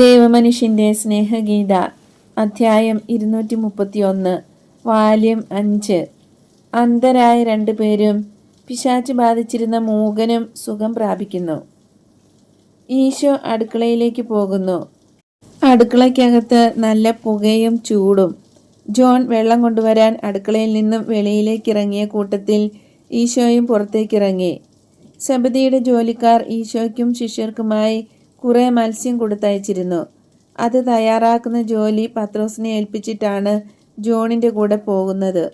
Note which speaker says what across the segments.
Speaker 1: ദൈവമനുഷ്യൻ്റെ സ്നേഹഗീത അധ്യായം 231 വാല്യം 5. അന്ധരായ രണ്ടുപേരും പിശാച് ബാധിച്ചിരുന്ന മൂകനും സുഖം പ്രാപിക്കുന്നു. ഈശോ അടുക്കളയിലേക്ക് പോകുന്നു. അടുക്കളയ്ക്കകത്ത് നല്ല പുകയും ചൂടും. ജോൺ വെള്ളം കൊണ്ടുവരാൻ അടുക്കളയിൽ നിന്നും വെളിയിലേക്കിറങ്ങിയ കൂട്ടത്തിൽ ഈശോയും പുറത്തേക്കിറങ്ങി. സെബദിയുടെ ജോലിക്കാർ ഈശോയ്ക്കും ശിഷ്യർക്കുമായി കുറെ മത്സ്യം കൊടുത്തയച്ചിരുന്നു. അത് തയ്യാറാക്കുന്ന ജോലി പത്രോസിനെ ഏൽപ്പിച്ചിട്ടാണ് ജോണിൻ്റെ കൂടെ പോകുന്നത്.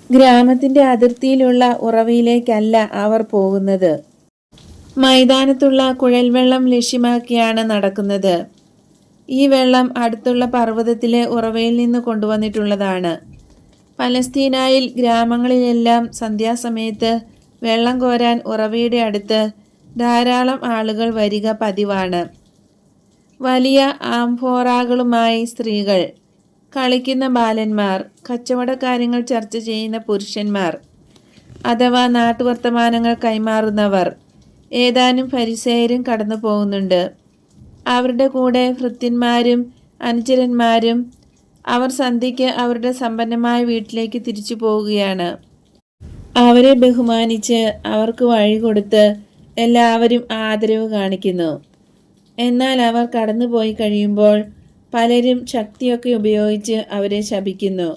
Speaker 1: ഗ്രാമത്തിൻ്റെ അതിർത്തിയിലുള്ള ഉറവയിലേക്കല്ല അവർ പോകുന്നത്. മൈതാനത്തുള്ള കുഴൽവെള്ളം ലക്ഷ്യമാക്കിയാണ് നടക്കുന്നത്. ഈ വെള്ളം അടുത്തുള്ള പർവ്വതത്തിലെ ഉറവയിൽ നിന്ന് കൊണ്ടുവന്നിട്ടുള്ളതാണ്. പലസ്തീനായിൽ ഗ്രാമങ്ങളിലെല്ലാം സന്ധ്യാസമയത്ത് വെള്ളം കോരാൻ ഉറവയുടെ അടുത്ത് ധാരാളം ആളുകൾ വരിക പതിവാണ്. വലിയ ആംഫോറാകളുമായി സ്ത്രീകൾ, കളിക്കുന്ന ബാലന്മാർ, കച്ചവടക്കാര്യങ്ങൾ ചർച്ച ചെയ്യുന്ന പുരുഷന്മാർ അഥവാ നാട്ടുവർത്തമാനങ്ങൾ കൈമാറുന്നവർ, ഏതാനും ഫരിസേയരും കടന്നു പോകുന്നുണ്ട്. അവരുടെ കൂടെ ഭൃത്യന്മാരും അനുചരന്മാരും. അവർ സന്ധ്യയ്ക്ക് അവരുടെ സമ്പന്നമായ വീട്ടിലേക്ക് തിരിച്ചു പോവുകയാണ്. അവരെ ബഹുമാനിച്ച് അവർക്ക് വഴി കൊടുത്ത് എല്ലാവരും ആദരവ് കാണിക്കുന്നു. എന്നാൽ അവർ കടന്നുപോയി കഴിയുമ്പോൾ പലരും ശക്തിയൊക്കെ ഉപയോഗിച്ച് അവരെ ശപിക്കുന്നു.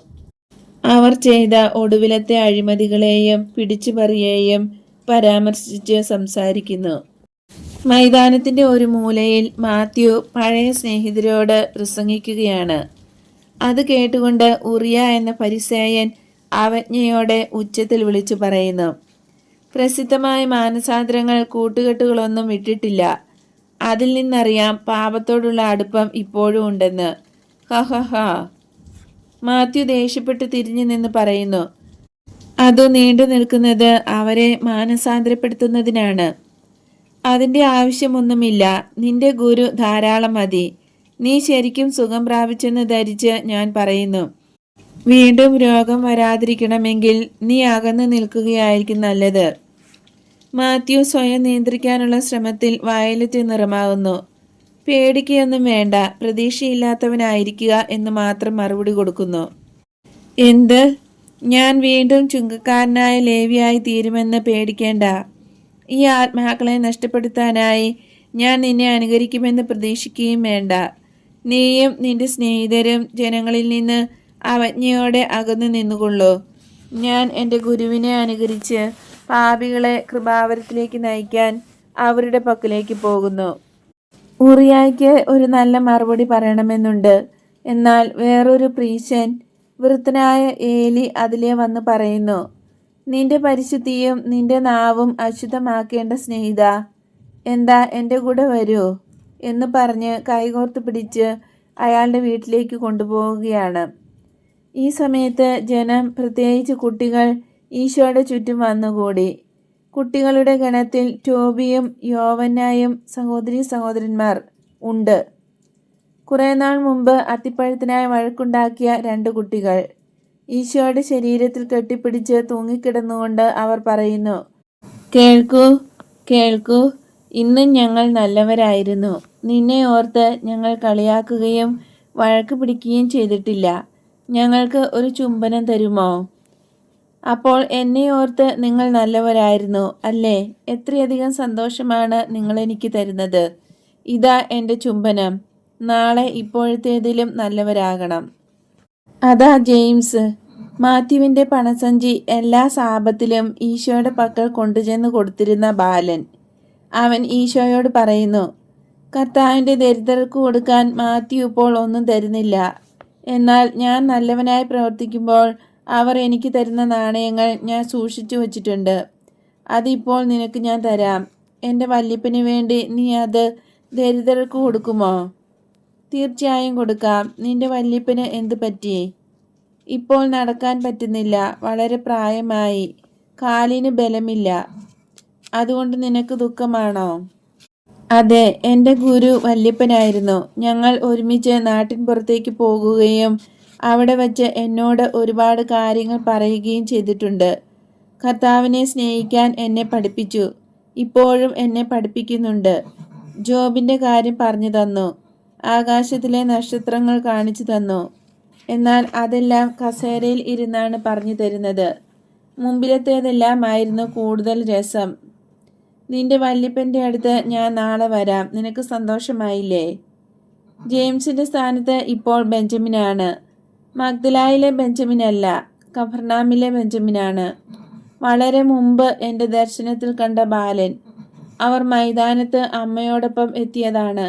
Speaker 1: അവർ ചെയ്ത ഒടുവിലത്തെ അഴിമതികളെയും പിടിച്ചുപറിയെയും പരാമർശിച്ച് സംസാരിക്കുന്നു. മൈതാനത്തിൻ്റെ ഒരു മൂലയിൽ മാത്യു പഴയ സ്നേഹിതരോട് പ്രസംഗിക്കുകയാണ്. അത് കേട്ടുകൊണ്ട് ഉറിയ എന്ന ഫരിസേയൻ അവജ്ഞയോടെ ഉച്ചത്തിൽ വിളിച്ചു പറയുന്നു: പ്രസിദ്ധമായ മാനസാന്തരങ്ങൾ കൂട്ടുകെട്ടുകളൊന്നും വിട്ടിട്ടില്ല. അതിൽ നിന്നറിയാം പാപത്തോടുള്ള അടുപ്പം ഇപ്പോഴും ഉണ്ടെന്ന്. ഹഹഹ. മാത്യു ദേഷ്യപ്പെട്ട് തിരിഞ്ഞു നിന്ന് പറയുന്നു: അത് നീണ്ടു നിൽക്കുന്നത് അവരെ മാനസാന്തരപ്പെടുത്തുന്നതിനാണ്. അതിൻ്റെ ആവശ്യമൊന്നുമില്ല. നിന്റെ ഗുരു ധാരാളം മതി. നീ ശരിക്കും സുഖം പ്രാപിച്ചെന്ന് ധരിച്ച് ഞാൻ പറയുന്നു. വീണ്ടും രോഗം വരാതിരിക്കണമെങ്കിൽ നീ അകന്നു നിൽക്കുകയായിരിക്കും നല്ലത്. മാത്യു സ്വയം നിയന്ത്രിക്കാനുള്ള ശ്രമത്തിൽ വയലറ്റ് നിറമാകുന്നു. പേടിക്കുകയൊന്നും വേണ്ട, പ്രതീക്ഷയില്ലാത്തവനായിരിക്കുക എന്ന് മാത്രം മറുപടി കൊടുക്കുന്നു. എന്ത്? ഞാൻ വീണ്ടും ചുങ്കക്കാരനായ ലേവിയായി തീരുമെന്ന് പേടിക്കേണ്ട. ഈ ആത്മാക്കളെ നഷ്ടപ്പെടുത്താനായി ഞാൻ നിന്നെ അനുകരിക്കുമെന്ന് പ്രതീക്ഷിക്കുകയും വേണ്ട. നീയും നിന്റെ സ്നേഹിതരും ജനങ്ങളിൽ നിന്ന് അവജ്ഞയോടെ അകന്നു നിന്നുകൊള്ളൂ. ഞാൻ എൻ്റെ ഗുരുവിനെ അനുകരിച്ച് പാപികളെ കൃപാവരത്തിലേക്ക് നയിക്കാൻ അവരുടെ പക്കലേക്ക് പോകുന്നു. ഉറിയായ്ക്ക് ഒരു നല്ല മറുപടി പറയണമെന്നുണ്ട്. എന്നാൽ വേറൊരു പ്രീശൻ, വൃദ്ധനായ ഏലി അതിലെ വന്ന് പറയുന്നു: നിന്റെ പരിശുദ്ധിയും നിന്റെ നാവും അശുദ്ധമാക്കേണ്ട സ്നേഹിത, എന്താ എൻ്റെ കൂടെ വരൂ എന്ന് പറഞ്ഞ് കൈകോർത്ത് പിടിച്ച് അയാളുടെ വീട്ടിലേക്ക് കൊണ്ടുപോവുകയാണ്. ഈ സമയത്ത് ജനം, പ്രത്യേകിച്ച് കുട്ടികൾ, ഈശോയുടെ ചുറ്റും വന്നുകൂടി. കുട്ടികളുടെ ഗണത്തിൽ ടോബിയും യോവന്നായും സഹോദരന്മാർ ഉണ്ട്. കുറേ നാൾ മുമ്പ് അത്തിപ്പഴത്തിനായി വഴക്കുണ്ടാക്കിയ 2 കുട്ടികൾ. ഈശോയുടെ ശരീരത്തിൽ കെട്ടിപ്പിടിച്ച് തൂങ്ങിക്കിടന്നുകൊണ്ട് അവർ പറയുന്നു: കേൾക്കൂ, കേൾക്കൂ, ഇന്നും ഞങ്ങൾ നല്ലവരായിരുന്നു. നിന്നെ ഓർത്ത് ഞങ്ങൾ കളിയാക്കുകയും വഴക്ക് പിടിക്കുകയും ചെയ്തിട്ടില്ല. ഞങ്ങൾക്ക് ഒരു ചുംബനം തരുമോ? അപ്പോൾ എന്നെ ഓർത്ത് നിങ്ങൾ നല്ലവരായിരുന്നു അല്ലേ? എത്രയധികം സന്തോഷമാണ് നിങ്ങൾ എനിക്ക് തരുന്നത്. ഇതാ എൻ്റെ ചുംബനം. നാളെ ഇപ്പോഴത്തേതിലും നല്ലവരാകണം. അതാ ജെയിംസ്, മാത്യുവിൻ്റെ പണസഞ്ചി എല്ലാ സാപത്തിലും ഈശോയുടെ പക്കൽ കൊണ്ടുചെന്ന് കൊടുത്തിരുന്ന ബാലൻ. അവൻ ഈശോയോട് പറയുന്നു: കർത്താവിൻ്റെ ദരിദ്രർക്ക് കൊടുക്കാൻ മാത്യു ഇപ്പോൾ ഒന്നും തരുന്നില്ല. എന്നാൽ ഞാൻ നല്ലവനായി പ്രവർത്തിക്കുമ്പോൾ അവർ എനിക്ക് തരുന്ന നാണയങ്ങൾ ഞാൻ സൂക്ഷിച്ചു വച്ചിട്ടുണ്ട്. അതിപ്പോൾ നിനക്ക് ഞാൻ തരാം. എൻ്റെ വല്യപ്പന് വേണ്ടി നീ അത് ദരിദ്രർക്ക് കൊടുക്കുമോ? തീർച്ചയായും കൊടുക്കാം. നിന്റെ വല്യപ്പന് എന്ത് പറ്റി? ഇപ്പോൾ നടക്കാൻ പറ്റുന്നില്ല. വളരെ പ്രായമായി. കാലിന് ബലമില്ല. അതുകൊണ്ട് നിനക്ക് ദുഃഖമാണോ? അതെ, എൻ്റെ ഗുരു വല്യപ്പനായിരുന്നു. ഞങ്ങൾ ഒരുമിച്ച് നാട്ടിൻ പുറത്തേക്ക് പോകുകയും അവിടെ വച്ച് എന്നോട് ഒരുപാട് കാര്യങ്ങൾ പറയുകയും ചെയ്തിട്ടുണ്ട്. കർത്താവിനെ സ്നേഹിക്കാൻ എന്നെ പഠിപ്പിച്ചു. ഇപ്പോഴും എന്നെ പഠിപ്പിക്കുന്നുണ്ട്. ജോബിൻ്റെ കാര്യം പറഞ്ഞു തന്നു. ആകാശത്തിലെ നക്ഷത്രങ്ങൾ കാണിച്ചു തന്നു. എന്നാൽ അതെല്ലാം കസേരയിൽ ഇരുന്നാണ് പറഞ്ഞു തരുന്നത്. മുമ്പിലത്തേതെല്ലാമായിരുന്നു കൂടുതൽ രസം. നിന്റെ വല്യപ്പൻ്റെ അടുത്ത് ഞാൻ നാളെ വരാം. നിനക്ക് സന്തോഷമായില്ലേ? ജെയിംസിൻ്റെ സ്ഥാനത്ത് ഇപ്പോൾ ബെഞ്ചമിനാണ്. മഗ്ദലായിലെ ബെഞ്ചമിനല്ല, കഫർനാമിലെ ബെഞ്ചമിനാണ്. വളരെ മുമ്പ് എൻ്റെ ദർശനത്തിൽ കണ്ട ബാലൻ. അവർ മൈതാനത്ത് അമ്മയോടൊപ്പം എത്തിയതാണ്.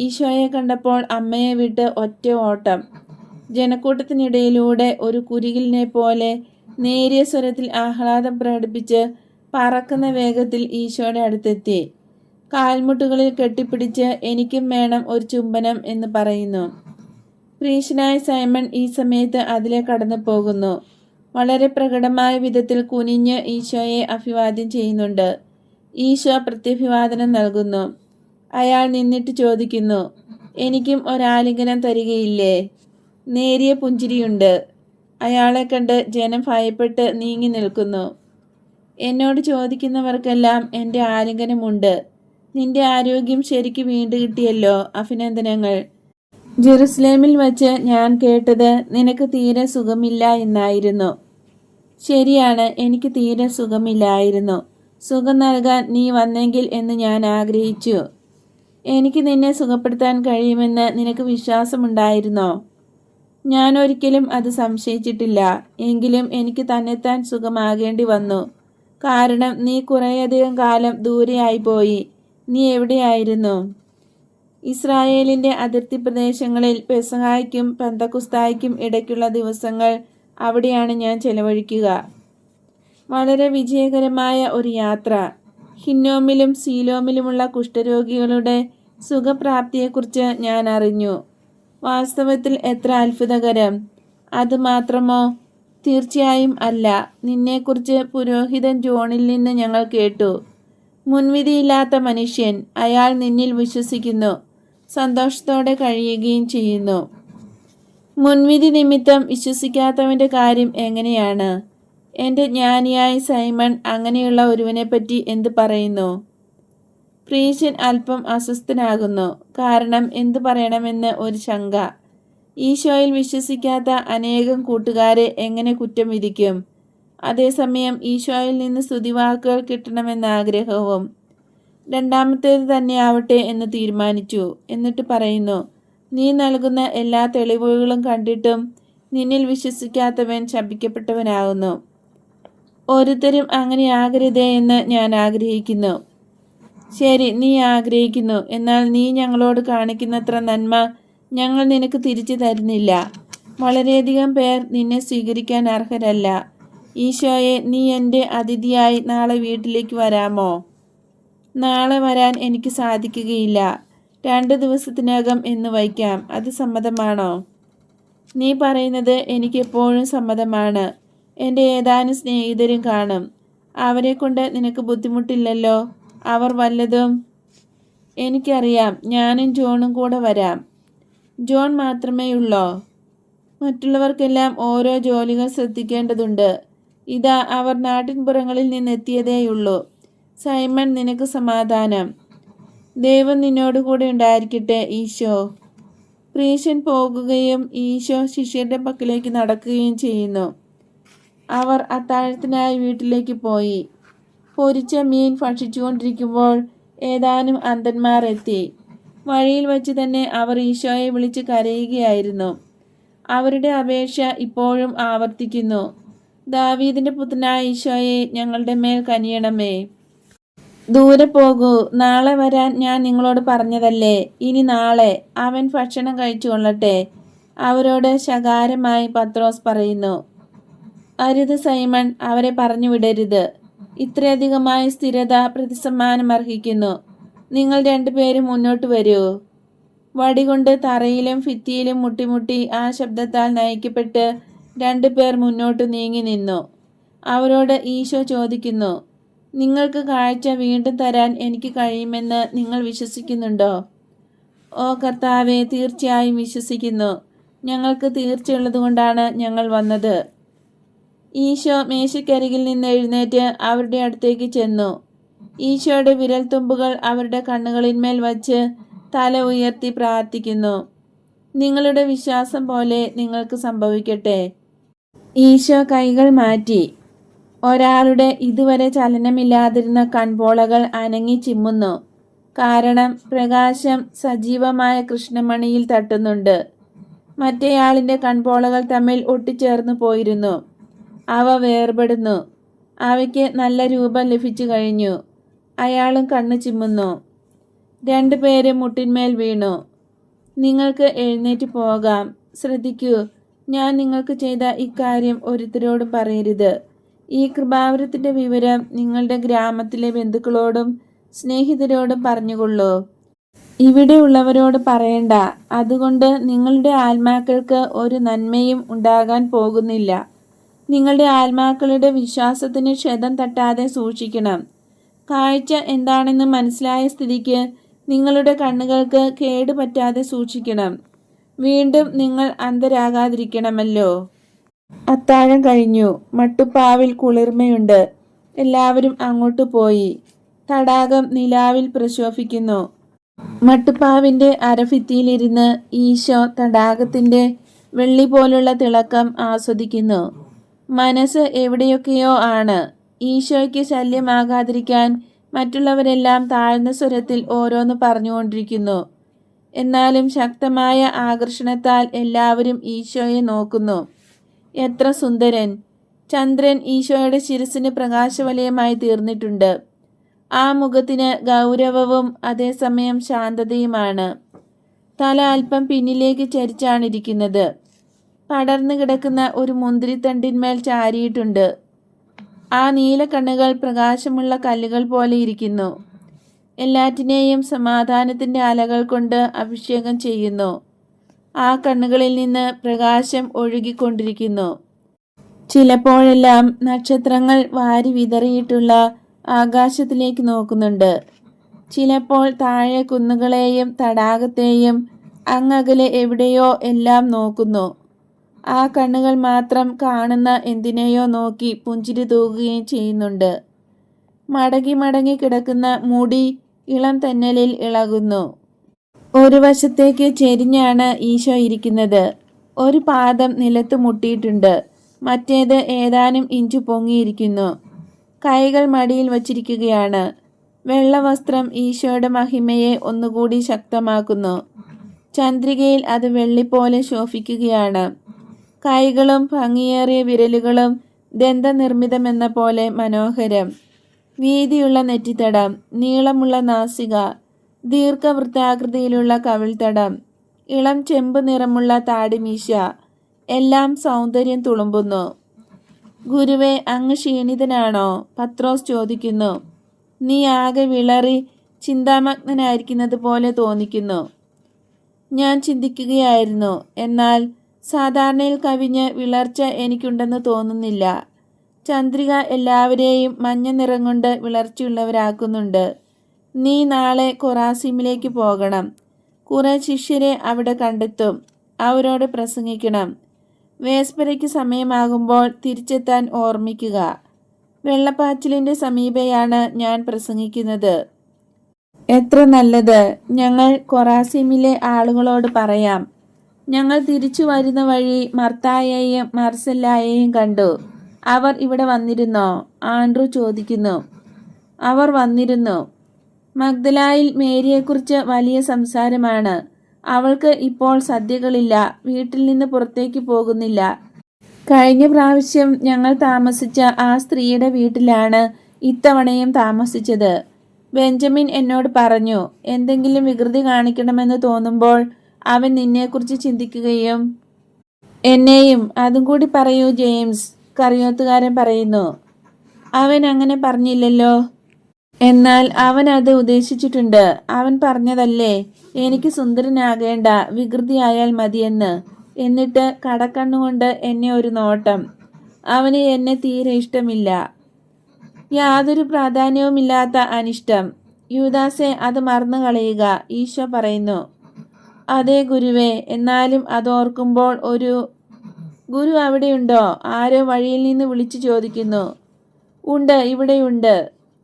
Speaker 1: ഈശോയെ കണ്ടപ്പോൾ അമ്മയെ വിട്ട് ഒറ്റ ഓട്ടം. ജനക്കൂട്ടത്തിനിടയിലൂടെ ഒരു കുരുകിലിനെ പോലെ നേരിയ സ്വരത്തിൽ ആഹ്ലാദം പ്രകടിപ്പിച്ച് പറക്കുന്ന വേഗത്തിൽ ഈശോയുടെ അടുത്തെത്തി. കാൽമുട്ടുകളിൽ കെട്ടിപ്പിടിച്ച് എനിക്കും വേണം ഒരു ചുംബനം എന്ന് പറയുന്നു. പ്രീശനായ സൈമൺ ഈ സമയത്ത് അതിലെ കടന്നു പോകുന്നു. വളരെ പ്രകടമായ വിധത്തിൽ കുനിഞ്ഞ് ഈശോയെ അഭിവാദ്യം ചെയ്യുന്നുണ്ട്. ഈശോ പ്രത്യഭിവാദനം നൽകുന്നു. അയാൾ നിന്നിട്ട് ചോദിക്കുന്നു, എനിക്കും ഒരാലിംഗനം തരികയില്ലേ? നേരിയ പുഞ്ചിരിയുണ്ട്. അയാളെ കണ്ട് ജനം ഭയപ്പെട്ട് നീങ്ങി നിൽക്കുന്നു. എന്നോട് ചോദിക്കുന്നവർക്കെല്ലാം എൻ്റെ ആലിംഗനമുണ്ട്. നിന്റെ ആരോഗ്യം ശരിക്ക് വീണ്ടു കിട്ടിയല്ലോ, അഭിനന്ദനങ്ങൾ. ജെറുസലേമിൽ വച്ച് ഞാൻ കേട്ടത് നിനക്ക് തീരെ സുഖമില്ല എന്നായിരുന്നു. ശരിയാണ്, എനിക്ക് തീരെ സുഖമില്ലായിരുന്നു. സുഖം നൽകാൻ നീ വന്നെങ്കിൽ എന്ന് ഞാൻ ആഗ്രഹിച്ചു. എനിക്ക് നിന്നെ സുഖപ്പെടുത്താൻ കഴിയുമെന്ന് നിനക്ക് വിശ്വാസമുണ്ടായിരുന്നോ? ഞാൻ ഒരിക്കലും അത് സംശയിച്ചിട്ടില്ല. എങ്കിലും എനിക്ക് തന്നെത്താൻ സുഖമാകേണ്ടി വന്നു. കാരണം നീ കുറേയധികം കാലം ദൂരെയായിപ്പോയി. നീ എവിടെയായിരുന്നു? ഇസ്രായേലിൻ്റെ അതിർത്തി പ്രദേശങ്ങളിൽ പെസഹായ്ക്കും പെന്തക്കുസ്തായ്ക്കും ഇടയ്ക്കുള്ള ദിവസങ്ങൾ അവിടെയാണ് ഞാൻ ചെലവഴിക്കുക. വളരെ വിജയകരമായ ഒരു യാത്ര. ഹിന്നോമിലും സീലോമിലുമുള്ള കുഷ്ഠരോഗികളുടെ സുഖപ്രാപ്തിയെക്കുറിച്ച് ഞാൻ അറിഞ്ഞു. വാസ്തവത്തിൽ എത്ര അത്ഭുതകരം! അതുമാത്രമോ? തീർച്ചയായും അല്ല. നിന്നെക്കുറിച്ച് പുരോഹിതൻ ജോണിൽ നിന്ന് ഞങ്ങൾ കേട്ടു. മുൻവിധിയില്ലാത്ത മനുഷ്യൻ. അയാൾ നിന്നിൽ വിശ്വസിക്കുന്നു, സന്തോഷത്തോടെ കഴിയുകയും ചെയ്യുന്നു. മുൻവിധി നിമിത്തം വിശ്വസിക്കാത്തവൻ്റെ കാര്യം എങ്ങനെയാണ്? എൻ്റെ ജ്ഞാനിയായ സൈമൺ അങ്ങനെയുള്ള ഒരുവനെപ്പറ്റി എന്ത് പറയുന്നു? പ്രീശൻ അല്പം അസ്വസ്ഥനാകുന്നു. കാരണം എന്തു പറയണമെന്ന് ഒരു ശങ്ക. ഈശോയിൽ വിശ്വസിക്കാത്ത അനേകം കൂട്ടുകാരെ എങ്ങനെ കുറ്റം വിധിക്കും? അതേസമയം ഈശോയിൽ നിന്ന് സ്തുതിവാക്കുകൾ കിട്ടണമെന്ന ആഗ്രഹവും. രണ്ടാമത്തേത് തന്നെ ആവട്ടെ എന്ന് തീരുമാനിച്ചു. എന്നിട്ട് പറയുന്നു, നീ നൽകുന്ന എല്ലാ തെളിവുകളും കണ്ടിട്ടും നിന്നിൽ വിശ്വസിക്കാത്തവൻ ശപിക്കപ്പെട്ടവനാകുന്നു. ഓരോരുത്തരും അങ്ങനെ ആകരുതേ എന്ന് ഞാൻ ആഗ്രഹിക്കുന്നു. ശരി, നീ ആഗ്രഹിക്കുന്നു. എന്നാൽ നീ ഞങ്ങളോട് കാണിക്കുന്നത്ര നന്മ ഞങ്ങൾ നിനക്ക് തിരിച്ചു തരുന്നില്ല. വളരെയധികം പേർ നിന്നെ സ്വീകരിക്കാൻ അർഹരല്ല. ഈശോയെ, നീ എൻ്റെ അതിഥിയായി നാളെ വീട്ടിലേക്ക് വരാമോ? നാളെ വരാൻ എനിക്ക് സാധിക്കുകയില്ല. 2 ദിവസത്തിനകം എന്ന് വയ്ക്കാം. അത് സമ്മതമാണോ? നീ പറയുന്നത് എനിക്കെപ്പോഴും സമ്മതമാണ്. എൻ്റെ ഏതാനും സ്നേഹിതരും കാണും. അവരെ കൊണ്ട് നിനക്ക് ബുദ്ധിമുട്ടില്ലല്ലോ. അവർ വല്ലതും? എനിക്കറിയാം. ഞാനും ജോണും കൂടെ വരാം. ജോൺ മാത്രമേയുള്ളോ? മറ്റുള്ളവർക്കെല്ലാം ഓരോ ജോലികൾ ശ്രദ്ധിക്കേണ്ടതുണ്ട്. ഇതാ അവർ നാട്ടിൻപുറങ്ങളിൽ നിന്നെത്തിയതേയുള്ളൂ. സൈമൺ, നിനക്ക് സമാധാനം. ദൈവം നിന്നോട് കൂടെ ഉണ്ടായിരിക്കട്ടെ. ഈശോ. പ്രീശൻ പോകുകയും ഈശോ ശിഷ്യരുടെ പക്കലേക്ക് നടക്കുകയും ചെയ്യുന്നു. അവർ അത്താഴത്തിനായി വീട്ടിലേക്ക് പോയി. പൊരിച്ച മീൻ ഭക്ഷിച്ചുകൊണ്ടിരിക്കുമ്പോൾ ഏതാനും അന്ധന്മാർ എത്തി. വഴിയിൽ വച്ച് തന്നെ അവർ ഈശോയെ വിളിച്ച് കരയുകയായിരുന്നു. അവരുടെ അപേക്ഷ ഇപ്പോഴും ആവർത്തിക്കുന്നു. ദാവീദിന്റെ പുത്രനായ ഈശോയെ, ഞങ്ങളുടെ മേൽ കനിയണമേ. ദൂരെ പോകൂ. നാളെ വരാൻ ഞാൻ നിങ്ങളോട് പറഞ്ഞതല്ലേ. ഇനി നാളെ അവൻ ഭക്ഷണം കഴിച്ചു കൊള്ളട്ടെ. അവരോട് ശകാരമായി പത്രോസ് പറയുന്നു. അരുത് സൈമൺ, അവരെ പറഞ്ഞു വിടരുത്. ഇത്രയധികമായ സ്ഥിരത പ്രതിസമ്മാനം അർഹിക്കുന്നു. നിങ്ങൾ 2 പേരും മുന്നോട്ട് വരൂ. വടികൊണ്ട് തറയിലും ഭിത്തിയിലും മുട്ടിമുട്ടി ആ ശബ്ദത്താൽ നയിക്കപ്പെട്ട് 2 പേർ മുന്നോട്ട് നീങ്ങി നിന്നു. അവരോട് ഈശോ ചോദിക്കുന്നു, നിങ്ങൾക്ക് കാഴ്ച വീണ്ടും തരാൻ എനിക്ക് കഴിയുമെന്ന് നിങ്ങൾ വിശ്വസിക്കുന്നുണ്ടോ? ഓ കർത്താവെ, തീർച്ചയായും വിശ്വസിക്കുന്നു. ഞങ്ങൾക്ക് തീർച്ചയുള്ളതുകൊണ്ടാണ് ഞങ്ങൾ വന്നത്. ഈശോ മേശയ്ക്കരികിൽ നിന്ന് എഴുന്നേറ്റ് അവരുടെ അടുത്തേക്ക് ചെന്നു. ഈശോയുടെ വിരൽത്തുമ്പുകൾ അവരുടെ കണ്ണുകളിന്മേൽ വച്ച് തല ഉയർത്തി പ്രാർത്ഥിക്കുന്നു. നിങ്ങളുടെ വിശ്വാസം പോലെ നിങ്ങൾക്ക് സംഭവിക്കട്ടെ. ഈശോ കൈകൾ മാറ്റി. ഒരാളുടെ ഇതുവരെ ചലനമില്ലാതിരുന്ന കൺപോളകൾ അനങ്ങി ചിമ്മുന്നു. കാരണം പ്രകാശം സജീവമായ കൃഷ്ണമണിയിൽ തട്ടുന്നുണ്ട്. മറ്റേയാളിൻ്റെ കൺപോളകൾ തമ്മിൽ ഒട്ടിച്ചേർന്നു പോയിരുന്നു. അവ വേർപെടുന്നു. അവയ്ക്ക് നല്ല രൂപം ലഭിച്ചു കഴിഞ്ഞു. അയാളും കണ്ണു ചിമ്മുന്നു. രണ്ടുപേരും മുട്ടിന്മേൽ വീണു. നിങ്ങൾക്ക് എഴുന്നേറ്റ് പോകാം. ശ്രദ്ധിക്കൂ, ഞാൻ നിങ്ങൾക്ക് ചെയ്ത ഇക്കാര്യം ഒരുത്തരോടും പറയരുത്. ഈ കൃപാവരത്തിൻ്റെ വിവരം നിങ്ങളുടെ ഗ്രാമത്തിലെ ബന്ധുക്കളോടും സ്നേഹിതരോടും പറഞ്ഞുകൊള്ളൂ. ഇവിടെ ഉള്ളവരോട് പറയണ്ട. അതുകൊണ്ട് നിങ്ങളുടെ ആത്മാക്കൾക്ക് ഒരു നന്മയും ഉണ്ടാകാൻ പോകുന്നില്ല. നിങ്ങളുടെ ആത്മാക്കളുടെ വിശ്വാസത്തിന് ക്ഷതം തട്ടാതെ സൂക്ഷിക്കണം. കാഴ്ച എന്താണെന്ന് മനസ്സിലായ സ്ഥിതിക്ക് നിങ്ങളുടെ കണ്ണുകൾക്ക് കേടുപറ്റാതെ സൂക്ഷിക്കണം. വീണ്ടും നിങ്ങൾ അന്ധരാകാതിരിക്കണമല്ലോ. അത്താഴം കഴിഞ്ഞു. മട്ടുപ്പാവിൽ കുളിർമയുണ്ട്. എല്ലാവരും അങ്ങോട്ട് പോയി. തടാകം നിലാവിൽ പ്രശോഭിക്കുന്നു. മട്ടുപ്പാവിൻ്റെ അരഭിത്തിയിലിരുന്ന് ഈശോ തടാകത്തിൻ്റെ വെള്ളി പോലുള്ള തിളക്കം ആസ്വദിക്കുന്നു. മനസ്സ് എവിടെയൊക്കെയോ ആണ്. ഈശോയ്ക്ക് ശല്യമാകാതിരിക്കാൻ മറ്റുള്ളവരെല്ലാം താഴ്ന്ന സ്വരത്തിൽ ഓരോന്ന് പറഞ്ഞുകൊണ്ടിരിക്കുന്നു. എന്നാലും ശക്തമായ ആകർഷണത്താൽ എല്ലാവരും ഈശോയെ നോക്കുന്നു. എത്ര സുന്ദരൻ! ചന്ദ്രൻ ഈശോയുടെ ശിരസിന് പ്രകാശവലയമായി തീർന്നിട്ടുണ്ട്. ആ മുഖത്തിന് ഗൗരവവും അതേസമയം ശാന്തതയുമാണ്. തല അല്പം പിന്നിലേക്ക് ചരിച്ചാണിരിക്കുന്നത്. പടർന്നു കിടക്കുന്ന ഒരു മുന്തിരിത്തണ്ടിന്മേൽ ചാരിയിട്ടുണ്ട്. ആ നീലക്കണ്ണുകൾ പ്രകാശമുള്ള കല്ലുകൾ പോലെ ഇരിക്കുന്നു. എല്ലാറ്റിനെയും സമാധാനത്തിൻ്റെ അലകൾ കൊണ്ട് അഭിഷേകം ചെയ്യുന്നു. ആ കണ്ണുകളിൽ നിന്ന് പ്രകാശം ഒഴുകിക്കൊണ്ടിരിക്കുന്നു. ചിലപ്പോഴെല്ലാം നക്ഷത്രങ്ങൾ വാരി വിതറിയിട്ടുള്ള ആകാശത്തിലേക്ക് നോക്കുന്നുണ്ട്. ചിലപ്പോൾ താഴെ കുന്നുകളെയും തടാകത്തെയും അങ്ങകലെ എവിടെയോ എല്ലാം നോക്കുന്നു. ആ കണ്ണുകൾ മാത്രം കാണുന്ന എന്തിനെയോ നോക്കി പുഞ്ചിരി തൂകുകയും ചെയ്യുന്നുണ്ട്. മടങ്ങി മടങ്ങി കിടക്കുന്ന മുടി ഇളം തെന്നലിൽ ഇളകുന്നു. ഒരു വശത്തേക്ക് ചെരിഞ്ഞാണ് ഈശോ ഇരിക്കുന്നത്. ഒരു പാദം നിലത്ത് മുട്ടിയിട്ടുണ്ട്. മറ്റേത് ഏതാനും ഇഞ്ചു പൊങ്ങിയിരിക്കുന്നു. കൈകൾ മടിയിൽ വച്ചിരിക്കുകയാണ്. വെള്ളവസ്ത്രം ഈശോയുടെ മഹിമയെ ഒന്നുകൂടി ശക്തമാക്കുന്നു. ചന്ദ്രികയിൽ അത് വെള്ളിപോലെ ശോഭിക്കുകയാണ്. കൈകളും ഭംഗിയേറിയ വിരലുകളും ദന്തനിർമ്മിതമെന്ന പോലെ മനോഹരം. വീതിയുള്ള നെറ്റിത്തടം, നീളമുള്ള നാസിക, ദീർഘവൃത്താകൃതിയിലുള്ള കവിൾത്തടം, ഇളം ചെമ്പ് നിറമുള്ള താടിമീശ, എല്ലാം സൗന്ദര്യം തുളുമ്പുന്നു. ഗുരുവേ, അങ്ങ് ക്ഷീണിതനാണോ? പത്രോസ് ചോദിക്കുന്നു. നീ ആകെ വിളറി ചിന്താമഗ്നനായിരിക്കുന്നത് പോലെ തോന്നിക്കുന്നു. ഞാൻ ചിന്തിക്കുകയായിരുന്നു. എന്നാൽ സാധാരണയിൽ കവിഞ്ഞ് വിളർച്ച എനിക്കുണ്ടെന്ന് തോന്നുന്നില്ല. ചന്ദ്രിക എല്ലാവരെയും മഞ്ഞ നിറം കൊണ്ട് വിളർച്ചയുള്ളവരാക്കുന്നുണ്ട്. നീ നാളെ കൊറാസീമിലേക്ക് പോകണം. കുറെ ശിഷ്യരെ അവിടെ കണ്ടെത്തും. അവരോട് പ്രസംഗിക്കണം. വേസ്പരയ്ക്ക് സമയമാകുമ്പോൾ തിരിച്ചെത്താൻ ഓർമ്മിക്കുക. വെള്ളപ്പാച്ചിലിൻ്റെ സമീപയാണ് ഞാൻ പ്രസംഗിക്കുന്നത്. എത്ര നല്ലത്! ഞങ്ങൾ കൊറാസീമിലെ ആളുകളോട് പറയാം. ഞങ്ങൾ തിരിച്ചു വരുന്ന വഴി മർത്തായെയും മർസെല്ലായെയും കണ്ടു. അവർ ഇവിടെ വന്നിരുന്നോ? ആൻഡ്രു ചോദിക്കുന്നു. അവർ വന്നിരുന്നു. മഗ്ദലായിൽ മേരിയെക്കുറിച്ച് വലിയ സംസാരമാണ്. അവൾക്ക് ഇപ്പോൾ സദ്യകളില്ല. വീട്ടിൽ നിന്ന് പുറത്തേക്ക് പോകുന്നില്ല. കഴിഞ്ഞ പ്രാവശ്യം ഞങ്ങൾ താമസിച്ച ആ സ്ത്രീയുടെ വീട്ടിലാണ് ഇത്തവണയും താമസിച്ചത്. ബെഞ്ചമിൻ എന്നോട് പറഞ്ഞു, എന്തെങ്കിലും വികൃതി കാണിക്കണമെന്ന് തോന്നുമ്പോൾ അവൻ നിന്നെക്കുറിച്ച് ചിന്തിക്കുകയും. എന്നെയും അതും കൂടി പറയൂ ജെയിംസ്, കറിയോത്തുകാരൻ പറയുന്നു. അവൻ അങ്ങനെ പറഞ്ഞില്ലല്ലോ. എന്നാൽ അവൻ അത് ഉദ്ദേശിച്ചിട്ടുണ്ട്. അവൻ പറഞ്ഞതല്ലേ, എനിക്ക് സുന്ദരനാകേണ്ട, വികൃതിയായാൽ മതിയെന്ന്. എന്നിട്ട് കടക്കണ്ണുകൊണ്ട് എന്നെ ഒരു നോട്ടം. അവന് എന്നെ തീരെ ഇഷ്ടമില്ല. യാതൊരു പ്രാധാന്യവുമില്ലാത്ത അനിഷ്ടം. യൂദാസെ, അത് മറന്നു കളയുക, ഈശോ പറയുന്നു. അതെ ഗുരുവേ, എന്നാലും അതോർക്കുമ്പോൾ ഒരു. ഗുരു അവിടെയുണ്ടോ? ആരോ വഴിയിൽ നിന്ന് വിളിച്ചു ചോദിക്കുന്നു. ഉണ്ട്, ഇവിടെയുണ്ട്.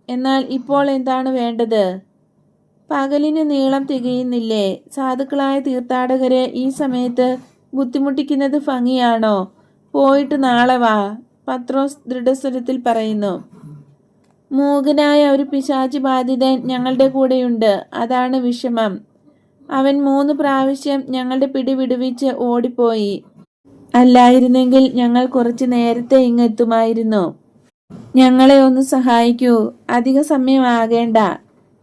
Speaker 1: എന്നാൽ ഇപ്പോൾ എന്താണ് വേണ്ടത്? പകലിന് നീളം തികയുന്നില്ലേ? സാധുക്കളായ തീർത്ഥാടകരെ ഈ സമയത്ത് ബുദ്ധിമുട്ടിക്കുന്നത് ഭംഗിയാണോ? പോയിട്ട് നാളെ വാ, പത്രോസ് ദൃഢസ്വരത്തിൽ പറയുന്നു. മൂകനായ ഒരു പിശാച് ബാധിതൻ ഞങ്ങളുടെ കൂടെയുണ്ട്. അതാണ് വിഷമം. അവൻ 3 പ്രാവശ്യം ഞങ്ങളുടെ പിടി വിടുവിച്ച് ഓടിപ്പോയി. അല്ലായിരുന്നെങ്കിൽ ഞങ്ങൾ കുറച്ച് നേരത്തെ ഇങ്ങെത്തുമായിരുന്നു. ഞങ്ങളെ ഒന്ന് സഹായിക്കൂ. അധിക സമയമാകേണ്ട.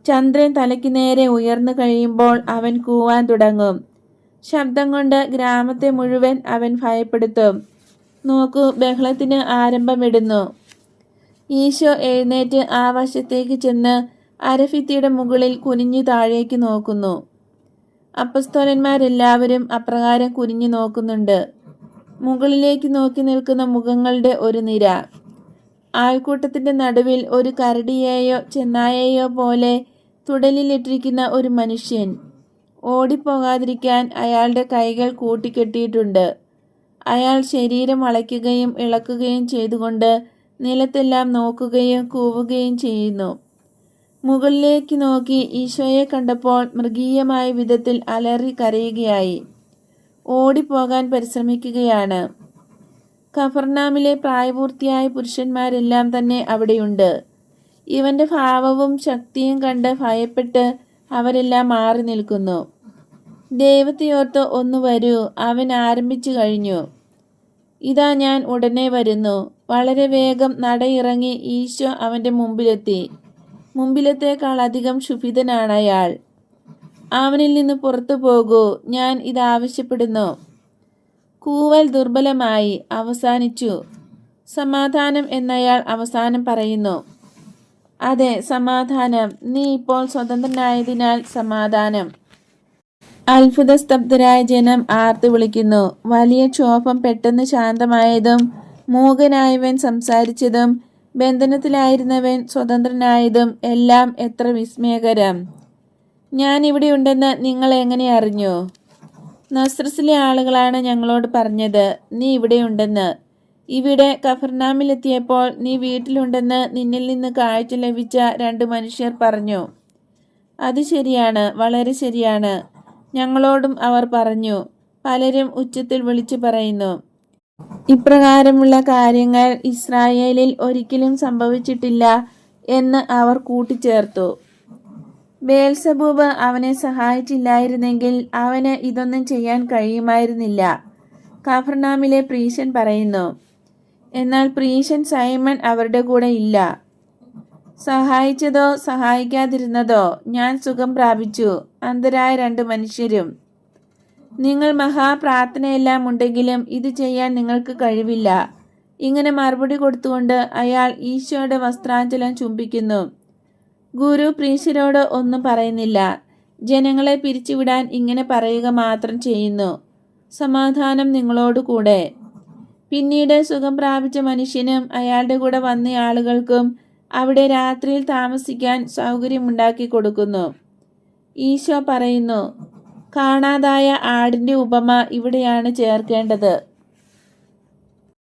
Speaker 1: ചന്ദ്രൻ തലയ്ക്ക് നേരെ ഉയർന്നു കഴിയുമ്പോൾ അവൻ കൂവാൻ തുടങ്ങും. ശബ്ദം കൊണ്ട് ഗ്രാമത്തെ മുഴുവൻ അവൻ ഭയപ്പെടുത്തും. നോക്കൂ, ബഹളത്തിന് ആരംഭമിടുന്നു. ഈശോ എഴുന്നേറ്റ് ആ വശത്തേക്ക് ചെന്ന് അരഭിത്തിയുടെ മുകളിൽ കുനിഞ്ഞു താഴേക്ക് നോക്കുന്നു. അപ്പസ്തോലന്മാരെല്ലാവരും അപ്രകാരം കുനിഞ്ഞു നോക്കുന്നുണ്ട്. മുകളിലേക്ക് നോക്കി നിൽക്കുന്ന മുഖങ്ങളുടെ ഒരു നിര. ആൾക്കൂട്ടത്തിന്റെ നടുവിൽ ഒരു കരടിയെയോ ചെന്നായയോ പോലെ തുടലിലിട്ടിരിക്കുന്ന ഒരു മനുഷ്യൻ. ഓടിപ്പോകാതിരിക്കാൻ അയാളുടെ കൈകൾ കൂട്ടിക്കെട്ടിയിട്ടുണ്ട്. അയാൾ ശരീരം വളയ്ക്കുകയും ഇളക്കുകയും ചെയ്തുകൊണ്ട് നിലത്തെല്ലാം നോക്കുകയും കൂവുകയും ചെയ്യുന്നു. മുകളിലേക്ക് നോക്കി ഈശോയെ കണ്ടപ്പോൾ മൃഗീയമായ വിധത്തിൽ അലറി കരയുകയായി. ഓടിപ്പോകാൻ പരിശ്രമിക്കുകയാണ്. കഫർനാമിലെ പ്രായപൂർത്തിയായ പുരുഷന്മാരെല്ലാം തന്നെ അവിടെയുണ്ട്. ഇവന്റെ ഭാവവും ശക്തിയും കണ്ട് ഭയപ്പെട്ട് അവരെല്ലാം മാറി നിൽക്കുന്നു. ദൈവത്തെയോർത്ത് ഒന്ന് വരൂ, അവൻ ആരംഭിച്ചു കഴിഞ്ഞു. ഇതാ ഞാൻ ഉടനെ വരുന്നു. വളരെ വേഗം നടയിറങ്ങി ഈശോ അവന്റെ മുമ്പിലെത്തി. മുമ്പിലത്തേക്കാൾ അധികം ക്ഷുഭിതനാണയാൾ. അവനിൽ നിന്ന് പുറത്തു പോകൂ, ഞാൻ ഇതാവശ്യപ്പെടുന്നു. കൂവൽ ദുർബലമായി, അവസാനിച്ചു. സമാധാനം എന്നയാൾ അവസാനം പറയുന്നു. അതെ, സമാധാനം. നീ ഇപ്പോൾ സ്വതന്ത്രനായതിനാൽ സമാധാനം. അത്ഭുതസ്തബ്ധരായ ജനം ആർത്തു വിളിക്കുന്നു. വലിയ ക്ഷോഭം പെട്ടെന്ന് ശാന്തമായതും മൂകനായവൻ സംസാരിച്ചതും ബന്ധനത്തിലായിരുന്നവൻ സ്വതന്ത്രനായതും എല്ലാം എത്ര വിസ്മയകരം! ഞാൻ ഇവിടെ ഉണ്ടെന്ന് നിങ്ങൾ എങ്ങനെ അറിഞ്ഞു? നസ്രത്തിലെ ആളുകളാണ് ഞങ്ങളോട് പറഞ്ഞത് നീ ഇവിടെയുണ്ടെന്ന്. ഇവിടെ കഫർനാമിലെത്തിയപ്പോൾ നീ വീട്ടിലുണ്ടെന്ന് നിന്നിൽ നിന്ന് കാഴ്ച ലഭിച്ച 2 മനുഷ്യർ പറഞ്ഞു. അത് ശരിയാണ്, വളരെ ശരിയാണ്. ഞങ്ങളോടും അവർ പറഞ്ഞു. പലരും ഉച്ചത്തിൽ വിളിച്ചു പറയുന്നു. ഇപ്രകാരമുള്ള കാര്യങ്ങൾ ഇസ്രായേലിൽ ഒരിക്കലും സംഭവിച്ചിട്ടില്ല എന്ന് അവർ കൂട്ടിച്ചേർത്തു. ബേൽസബൂബ് അവനെ സഹായിച്ചില്ലായിരുന്നെങ്കിൽ അവന് ഇതൊന്നും ചെയ്യാൻ കഴിയുമായിരുന്നില്ല, കഫർനാമിലെ പ്രീശൻ പറയുന്നു. എന്നാൽ പ്രീശൻ സൈമൺ അവരുടെ കൂടെ ഇല്ല. സഹായിച്ചതോ സഹായിക്കാതിരുന്നതോ ഞാൻ സുഖം പ്രാപിച്ചു, അന്ധരായ 2 മനുഷ്യരും. നിങ്ങൾ മഹാപ്രാർത്ഥനയെല്ലാം ഉണ്ടെങ്കിലും ഇത് ചെയ്യാൻ നിങ്ങൾക്ക് കഴിവില്ല. ഇങ്ങനെ മറുപടി കൊടുത്തുകൊണ്ട് അയാൾ ഈശോയുടെ വസ്ത്രാഞ്ചലം ചുംബിക്കുന്നു. ഗുരു പ്രീശരോട് ഒന്നും പറയുന്നില്ല. ജനങ്ങളെ പിരിച്ചുവിടാൻ ഇങ്ങനെ പറയുക മാത്രം ചെയ്യുന്നു. സമാധാനം നിങ്ങളോട് കൂടെ. പിന്നീട് സുഖം പ്രാപിച്ച മനുഷ്യനും അയാളുടെ കൂടെ വന്ന ആളുകൾക്കും അവിടെ രാത്രിയിൽ താമസിക്കാൻ സൗകര്യമുണ്ടാക്കി കൊടുക്കുന്നു. ഈശോ പറയുന്നു, കാണാതായ ആടിൻ്റെ ഉപമ ഇവിടെയാണ് ചേർക്കേണ്ടത്.